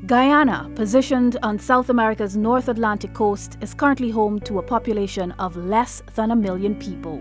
Guyana, positioned on South America's North Atlantic coast, is currently home to a population of less than 1 million people.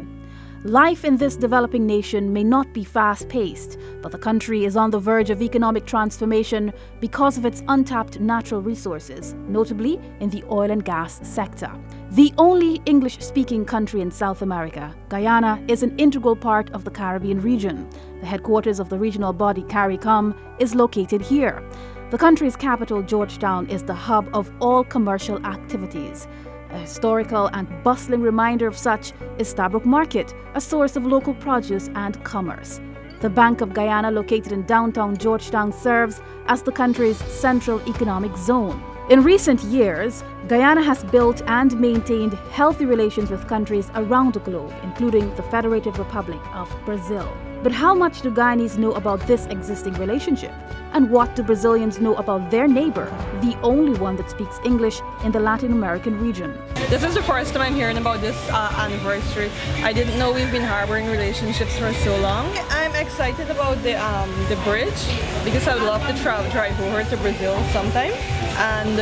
Life in this developing nation may not be fast-paced, but the country is on the verge of economic transformation because of its untapped natural resources, notably in the oil and gas sector. The only English-speaking country in South America, Guyana is an integral part of the Caribbean region. The headquarters of the regional body CARICOM is located here. The country's capital, Georgetown, is the hub of all commercial activities. A historical and bustling reminder of such is Stabroek Market, a source of local produce and commerce. The Bank of Guyana, located in downtown Georgetown, serves as the country's central economic zone. In recent years, Guyana has built and maintained healthy relations with countries around the globe, including the Federative Republic of Brazil. But how much do Guyanese know about this existing relationship? And what do Brazilians know about their neighbor, the only one that speaks English in the Latin American region? This is the first time I'm hearing about this anniversary. I didn't know we've been harboring relationships for so long. I'm excited about the bridge because I would love to drive over to Brazil sometime. And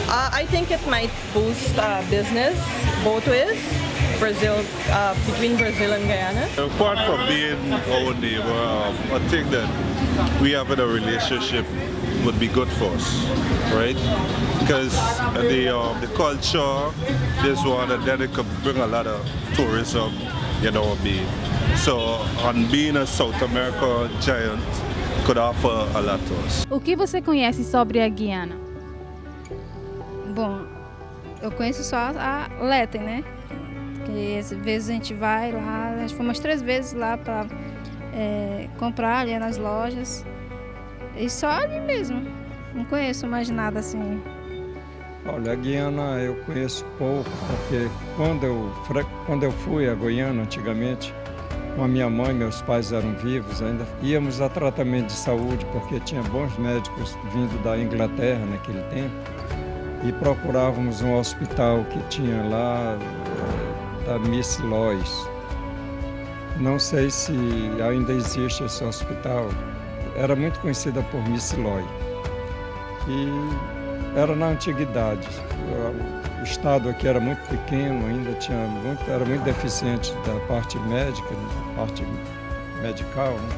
I think it might boost business both ways. Between Brazil and Guyana. Apart from being our neighbor, I think that we having a relationship would be good for us, right? Because the culture, this one, and then it could bring a lot of tourism, you know what I mean? So, and being a South America giant could offer a lot to us. O que você conhece sobre a Guiana? Bom, eu conheço só a Letem, né? Que às vezes a gente vai lá, a gente foi umas 3 vezes lá para comprar ali nas lojas. E só ali mesmo, não conheço mais nada assim. Olha, a Guiana eu conheço pouco, porque quando eu fui a Guiana antigamente, com a minha mãe, meus pais eram vivos, ainda íamos a tratamento de saúde, porque tinha bons médicos vindo da Inglaterra naquele tempo, e procurávamos um hospital que tinha lá, da Miss Lois. Não sei se ainda existe esse hospital. Era muito conhecida por Miss Lois. E era na antiguidade. O estado aqui era muito pequeno, ainda era muito deficiente da parte médica, da parte medical, né?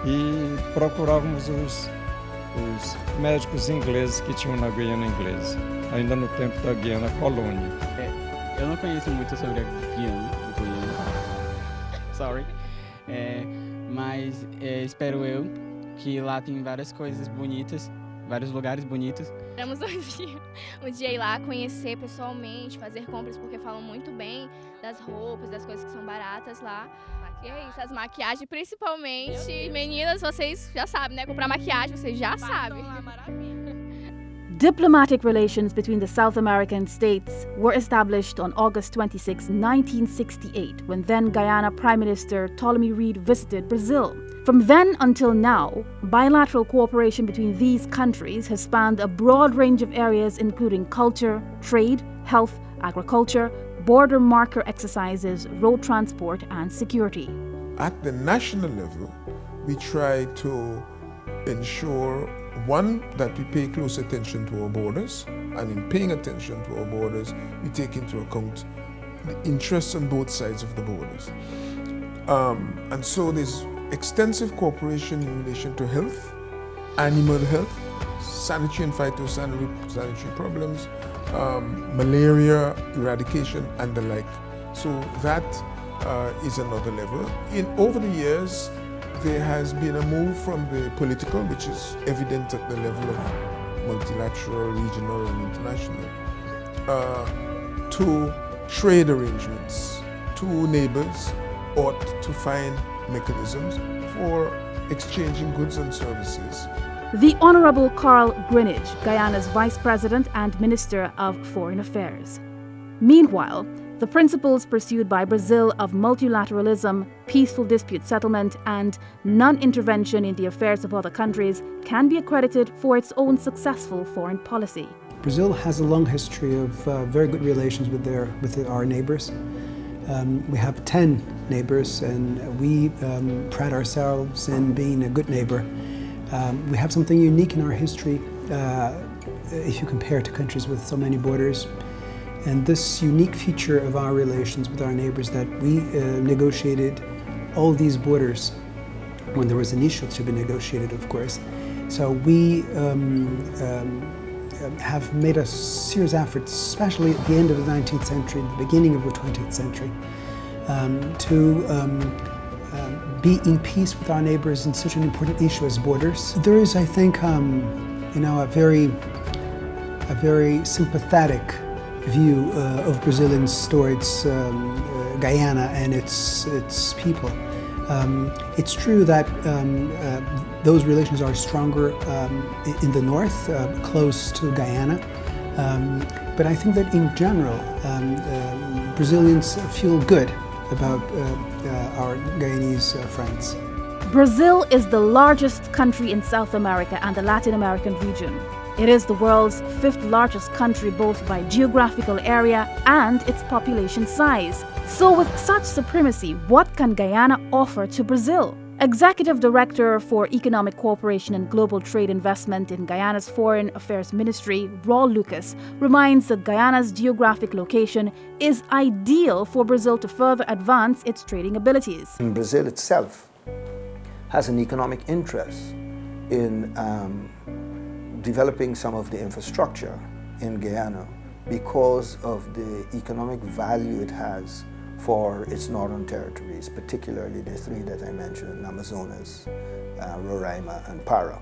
E procurávamos os médicos ingleses que tinham na Guiana Inglesa, ainda no tempo da Guiana Colônia. Eu não conheço muito sobre a Guiana, sorry, mas espero eu que lá tem várias coisas bonitas, vários lugares bonitos. Queremos um dia ir lá conhecer pessoalmente, fazer compras, porque falam muito bem das roupas, das coisas que são baratas lá. E é isso, as maquiagens principalmente. Meninas, vocês já sabem, né? Comprar maquiagem, vocês já sabem. Diplomatic relations between the South American states were established on August 26, 1968, when then Guyana Prime Minister Ptolemy Reed visited Brazil. From then until now, bilateral cooperation between these countries has spanned a broad range of areas including culture, trade, health, agriculture, border marker exercises, road transport, and security. At the national level, we try to ensure, one, that we pay close attention to our borders, and in paying attention to our borders, we take into account the interests on both sides of the borders. And so there's extensive cooperation in relation to health, animal health, sanitary and phytosanitary problems, malaria eradication and the like. So that is another level. Over the years, there has been a move from the political, which is evident at the level of multilateral, regional and international, to trade arrangements. Two neighbors ought to find mechanisms for exchanging goods and services. The Honorable Carl Greenidge, Guyana's Vice President and Minister of Foreign Affairs. Meanwhile, the principles pursued by Brazil of multilateralism, peaceful dispute settlement, and non-intervention in the affairs of other countries can be accredited for its own successful foreign policy. Brazil has a long history of very good relations with our neighbors. We have 10 neighbors, and we pride ourselves in being a good neighbor. We have something unique in our history if you compare to countries with so many borders. And this unique feature of our relations with our neighbors, that we negotiated all these borders when there was an issue to be negotiated, of course. So we have made a serious effort, especially at the end of the 19th century, the beginning of the 20th century, to be in peace with our neighbors in such an important issue as borders. There is, I think, you know, a very sympathetic view of Brazilians towards Guyana and its people. It's true that those relations are stronger in the north, close to Guyana, but I think that in general, Brazilians feel good about our Guyanese friends. Brazil is the largest country in South America and the Latin American region. It is the world's 5th largest country both by geographical area and its population size. So with such supremacy, what can Guyana offer to Brazil? Executive Director for Economic Cooperation and Global Trade Investment in Guyana's Foreign Affairs Ministry, Raul Lucas, reminds that Guyana's geographic location is ideal for Brazil to further advance its trading abilities. Brazil itself has an economic interest in developing some of the infrastructure in Guyana because of the economic value it has for its northern territories, particularly the 3 that I mentioned, Amazonas, Roraima, and Para.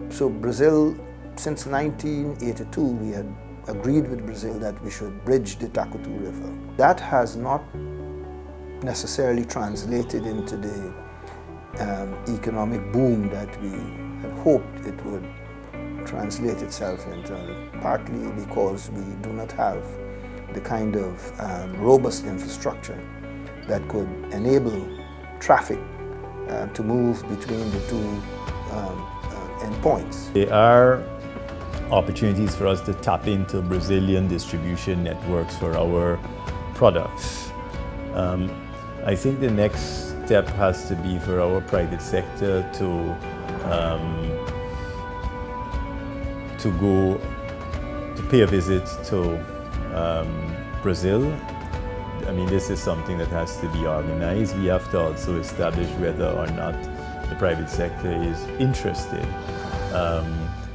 So Brazil, since 1982, we had agreed with Brazil that we should bridge the Takutu River. That has not necessarily translated into the economic boom that we had hoped it would translate itself into, partly because we do not have the kind of robust infrastructure that could enable traffic to move between the 2 endpoints. There are opportunities for us to tap into Brazilian distribution networks for our products. I think the next step has to be for our private sector to pay a visit to Brazil. I mean, this is something that has to be organized. We have to also establish whether or not the private sector is interested.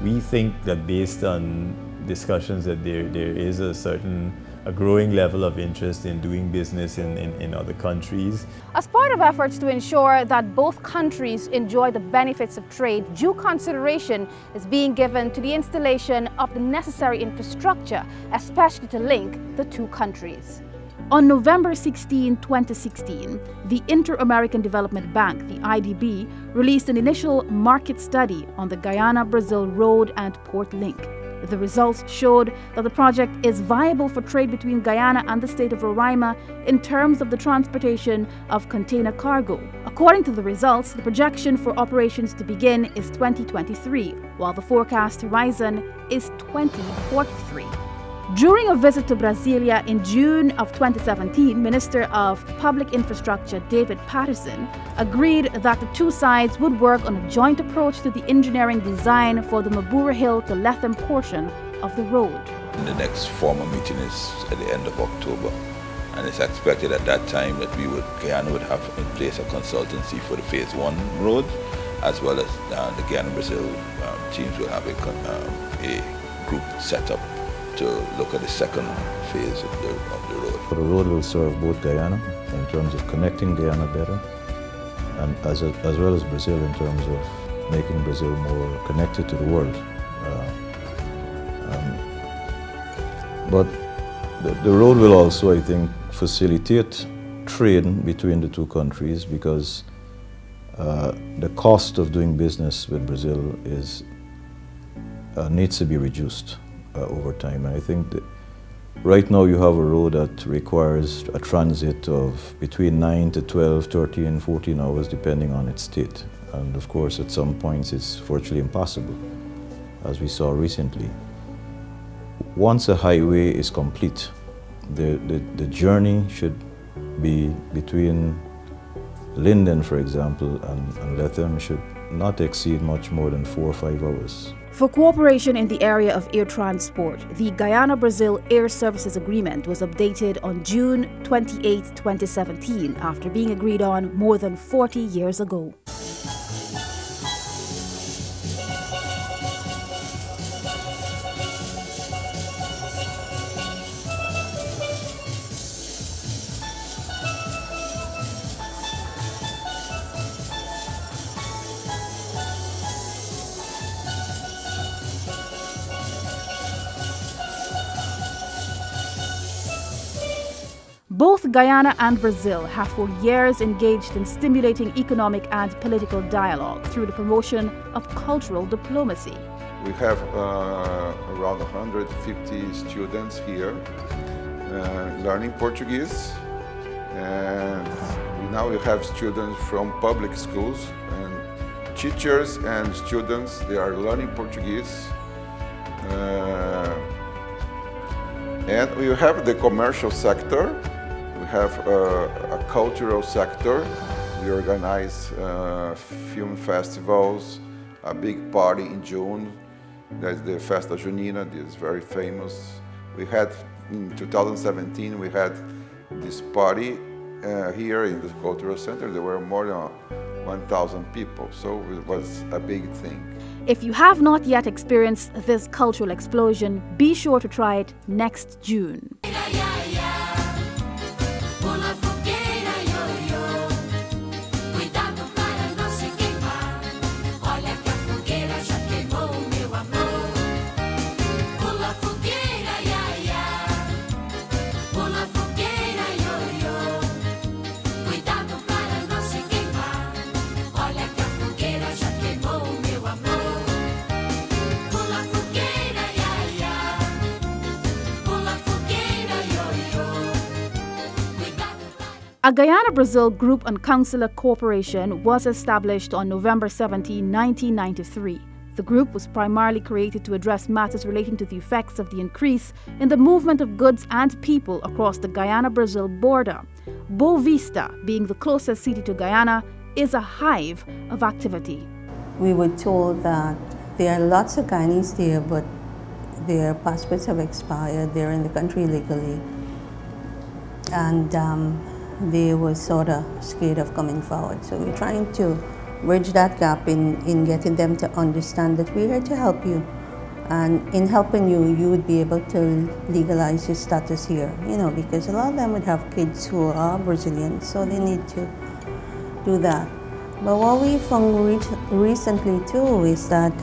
We think that based on discussions that there is a growing level of interest in doing business in other countries. As part of efforts to ensure that both countries enjoy the benefits of trade, due consideration is being given to the installation of the necessary infrastructure, especially to link the 2 countries. On November 16, 2016, the Inter-American Development Bank, the IDB, released an initial market study on the Guyana-Brazil road and port link. The results showed that the project is viable for trade between Guyana and the state of Roraima in terms of the transportation of container cargo. According to the results, the projection for operations to begin is 2023, while the forecast horizon is 2043. During a visit to Brasilia in June of 2017, Minister of Public Infrastructure David Patterson agreed that the 2 sides would work on a joint approach to the engineering design for the Mabura Hill to Lethem portion of the road. The next formal meeting is at the end of October, and it's expected at that time that Guyana would have in place a consultancy for the Phase 1 road, as well as the Guyana-Brazil teams will have a group set up to look at the second phase of the road. The road will serve both Guyana in terms of connecting Guyana better, and as well as Brazil in terms of making Brazil more connected to the world. But the road will also, I think, facilitate trade between the 2 countries, because the cost of doing business with Brazil needs to be reduced over time. And I think that right now you have a road that requires a transit of between 9 to 12, 13, 14 hours depending on its state. And of course at some points it's virtually impossible, as we saw recently. Once a highway is complete, the journey should be between Linden, for example, and Lethem should not exceed much more than 4 or 5 hours. For cooperation in the area of air transport, the Guyana-Brazil Air Services Agreement was updated on June 28, 2017, after being agreed on more than 40 years ago. Both Guyana and Brazil have for years engaged in stimulating economic and political dialogue through the promotion of cultural diplomacy. We have around 150 students here learning Portuguese, and now we have students from public schools, and teachers and students, they are learning Portuguese. And we have the commercial sector. We have a cultural sector. We organize film festivals, a big party in June. That's the Festa Junina, this is very famous. We had, in 2017, we had this party here in the cultural center. There were more than 1,000 people, so it was a big thing. If you have not yet experienced this cultural explosion, be sure to try it next June. A Guyana-Brazil Group and Consular Corporation was established on November 17, 1993. The group was primarily created to address matters relating to the effects of the increase in the movement of goods and people across the Guyana-Brazil border. Boa Vista, being the closest city to Guyana, is a hive of activity. We were told that there are lots of Guyanese there, but their passports have expired, they're in the country illegally. And they were sort of scared of coming forward. So we're trying to bridge that gap in getting them to understand that we're here to help you. And in helping you, you would be able to legalize your status here, you know, because a lot of them would have kids who are Brazilian, so they need to do that. But what we found recently too is that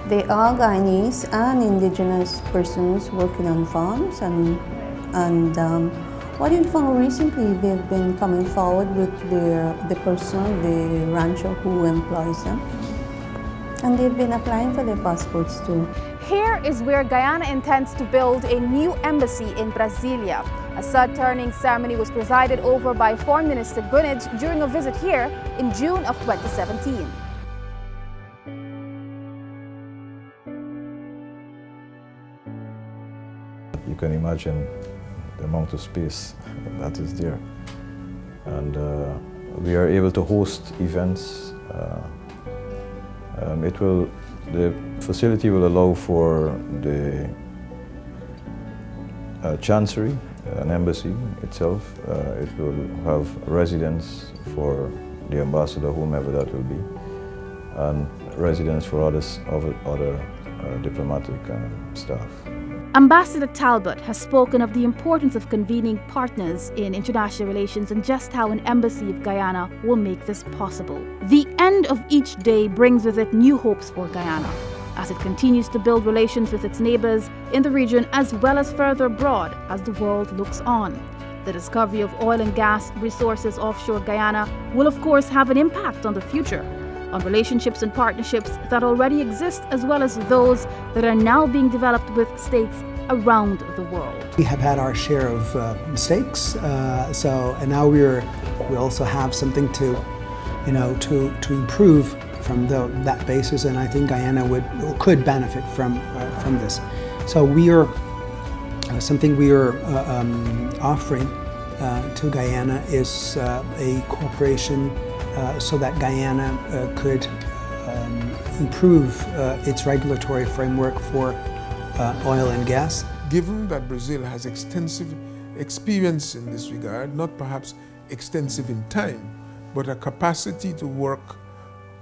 there are Guyanese and indigenous persons working on farms, and what we found recently, they've been coming forward with the person, the rancher who employs them, and they've been applying for their passports too. Here is where Guyana intends to build a new embassy in Brasilia. A sod-turning ceremony was presided over by Foreign Minister Greenidge during a visit here in June of 2017. You can imagine the amount of space that is there. And we are able to host events. The facility will allow for the chancery, an embassy itself. It will have residence for the ambassador, whomever that will be, and residence for other diplomatic staff. Ambassador Talbot has spoken of the importance of convening partners in international relations and just how an embassy of Guyana will make this possible. The end of each day brings with it new hopes for Guyana, as it continues to build relations with its neighbors in the region as well as further abroad as the world looks on. The discovery of oil and gas resources offshore Guyana will of course have an impact on the future, on relationships and partnerships that already exist, as well as those that are now being developed with states around the world. We have had our share of mistakes, and now we also have something to improve from that basis, and I think Guyana could benefit from this. So something we are offering to Guyana is a cooperation so that Guyana could improve its regulatory framework for oil and gas. Given that Brazil has extensive experience in this regard, not perhaps extensive in time, but a capacity to work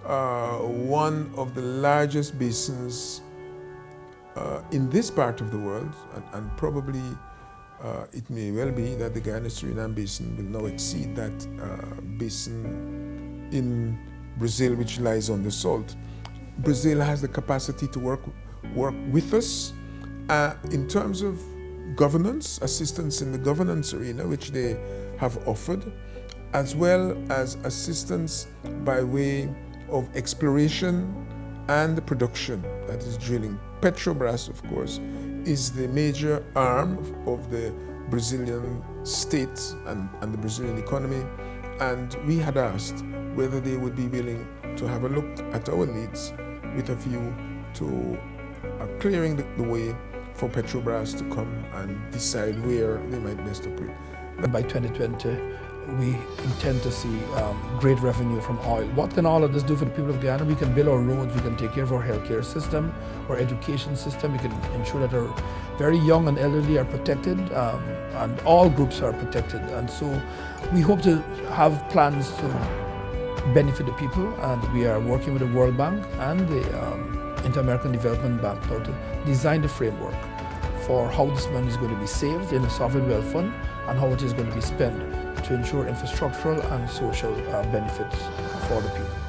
one of the largest basins in this part of the world, and probably it may well be that the Guyana-Suriname basin will now exceed that basin in Brazil, which lies on the salt. Brazil has the capacity to work with us in terms of governance, assistance in the governance arena, which they have offered, as well as assistance by way of exploration and production, that is drilling. Petrobras, of course, is the major arm of the Brazilian state and the Brazilian economy, and we had asked whether they would be willing to have a look at our needs with a view to clearing the way for Petrobras to come and decide where they might best operate. By 2020, we intend to see great revenue from oil. What can all of this do for the people of Guyana? We can build our roads, we can take care of our healthcare system, our education system, we can ensure that our very young and elderly are protected, and all groups are protected. And so we hope to have plans to benefit the people, and we are working with the World Bank and the Inter-American Development Bank now to design the framework for how this money is going to be saved in the sovereign wealth fund and how it is going to be spent to ensure infrastructural and social benefits for the people.